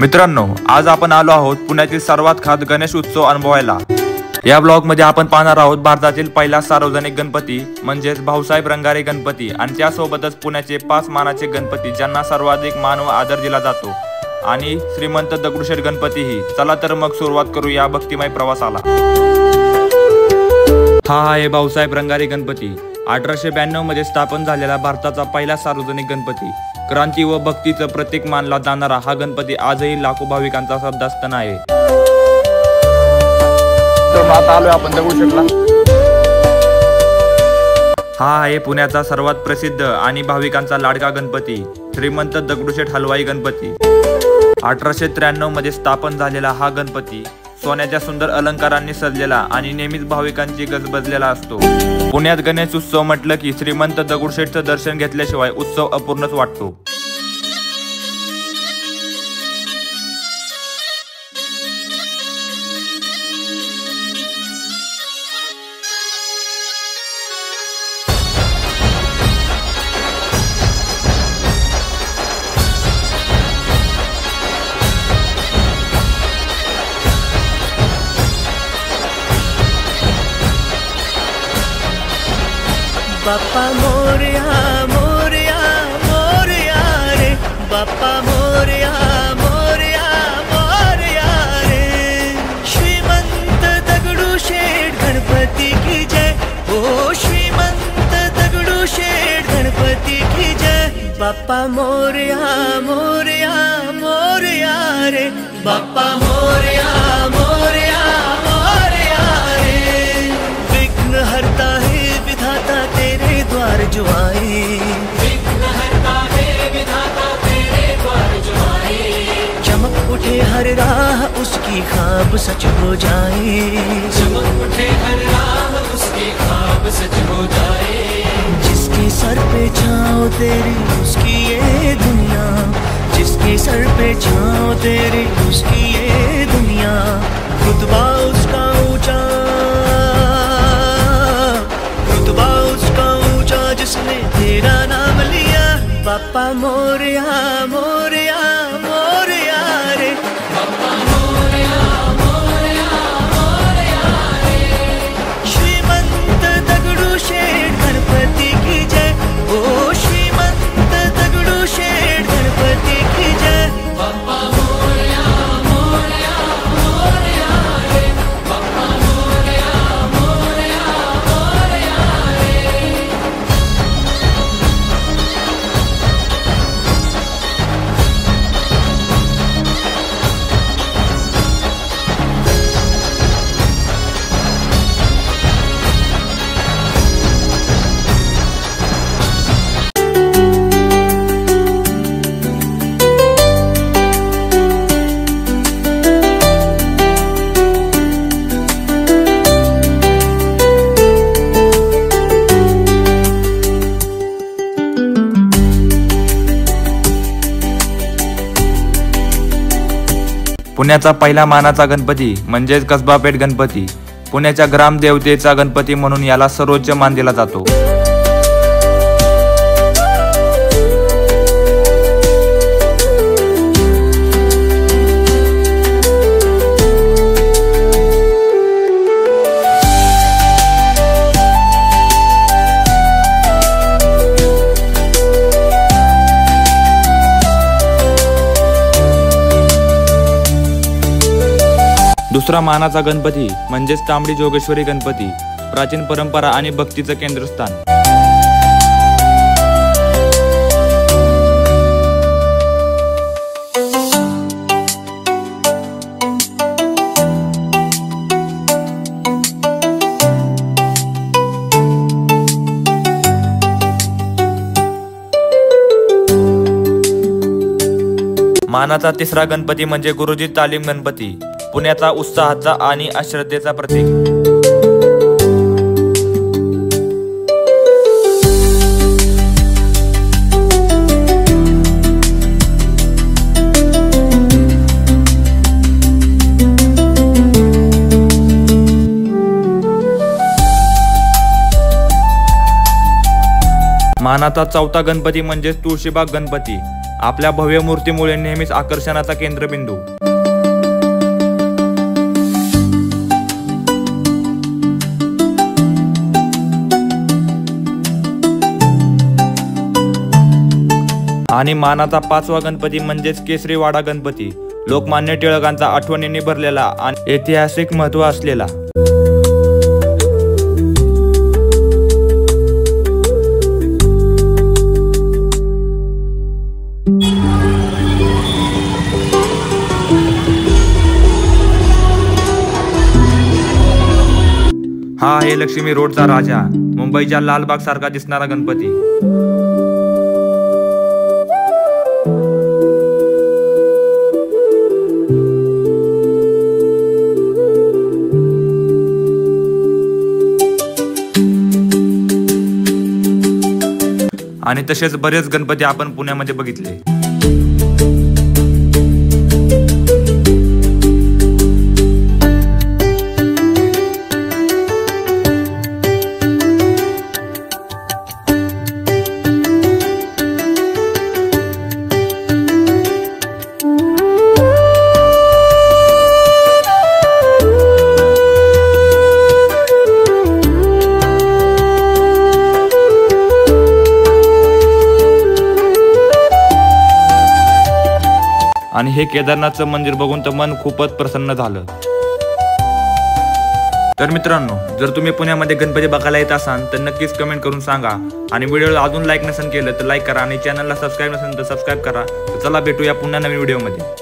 मित्रांनो, आज आपण आलो आहोत पुण्यातील सर्वात खास गणेश उत्सव अनुभवायला। या ब्लॉग मध्ये आपण पाहणार आहोत भारतातील पहिला सार्वजनिक गणपती म्हणजेच भाऊसाहेब रंगारे गणपती आणि त्यासोबतच पुण्याचे 5 मानाचे गणपती ज्यांना सर्वाधिक मान व आदर दिला जातो आणि श्रीमंत दगडूशेठ गणपतीही। चला तर मग सुरुवात करू या भक्तिमय प्रवासाला। हा आहे भाऊसाहेब रंगारे गणपती। 1892 मध्ये स्थापन झालेला भारताचा पहिला सार्वजनिक गणपती। क्रांती व भक्तीचं प्रतीक मानला जाणारा हा गणपती आजही लाखो भाविकांचा श्रद्धास्थान आहे। तर आता आलोय आपण दगडूशेठला। हा आहे पुण्याचा सर्वात प्रसिद्ध आणि भाविकांचा लाडका गणपती श्रीमंत दगडूशेठ हलवाई गणपती। 1893 मध्ये स्थापन झालेला हा गणपती सोन्याच्या सुंदर अलंकारांनी सजलेला आणि नेहमीच भाविकांची गजबजलेला असतो। पुण्यात गणेश उत्सव म्हटलं की श्रीमंत दगडूशेठचं दर्शन घेतल्याशिवाय उत्सव अपूर्णच वाटतो। बाप्पा मोरया मोरया मोरया रे, बाप्पा मोरया मोरया मोरया रे। श्रीमंत दगडूशेठ गणपती की जय, ओ श्रीमंत दगडूशेठ गणपती की जय। बाप्पा मोरया मोरया मोरया रे, बाप्पा मोरया मोरया मोरया रे। विघ्न हरता है विधाता तेरे द्वार जो आए, विघ्नहर्ता है विधाता तेरे द्वार जो आए। चमक उठे हर राह उसकी ख्वाब सच हो जाए, चमक उठे हर राह उसकी ख्वाब सच हो जाए। जिसके सर पे छाँव तेरी उसकी ये दुनिया, जिसके सर पे छाँव तेरी उसकी ये दुनिया। रुतबा उसका ऊंचा, जिसने तेरा नाम लिया। बाप्पा मोरया मोरया मोरया रे, बाप्पा मोरया मोरया मोरया रे। श्रीमंत दगडूशेठ गणपति की जय, ओ श्रीमंत दगडूशेठ गणपति की जय। बाप्पा मोरया मोरया मोरया रे, बाप्पा मोरया मोरया मोरया रे। पुण्याचा पहिला मानाचा गणपती म्हणजेच कसबा पेठ गणपती। पुण्याच्या ग्रामदेवतेचा गणपती म्हणून याला सर्वोच्च मान दिला जातो। दुसरा मानाचा गणपती म्हणजेच तांबडी जोगेश्वरी गणपती। प्राचीन परंपरा आणि भक्तीचं केंद्रस्थान। मानाचा तिसरा गणपती म्हणजे गुरुजी तालीम गणपती। पुण्याचा उत्साहाचा आणि अश्रद्धेचा प्रतीक। मानाचा चौथा गणपती म्हणजे तुळशीबाग गणपती। आपल्या भव्य मूर्तीमुळे नेहमीच आकर्षणाचा केंद्रबिंदू। आणि मानाचा 5वा गणपती म्हणजेच केसरीवाडा गणपती, लोकमान्य टिळकांचा आठवणींनी भरलेला आणि ऐतिहासिक महत्त्व असलेला। हा आहे लक्ष्मी रोडचा राजा, मुंबईच्या लालबाग सारखा दिसणारा गणपती। आणि तसेच बरेच गणपती आपण पुण्यामध्ये बघितले। आणि हे केदारनाथचं मंदिर बघून तर मन खूपच प्रसन्न झालं। तर मित्रांनो, जर तुम्ही पुण्यामध्ये गणपती बघायला येत असाल तर नक्कीच कमेंट करून सांगा। आणि व्हिडिओला अजून लाईक नसेल केलं तर लाईक करा आणि चॅनलला सबस्क्राईब नसेल तर सबस्क्राईब करा। तर चला भेटूया पुन्हा नवीन व्हिडिओमध्ये।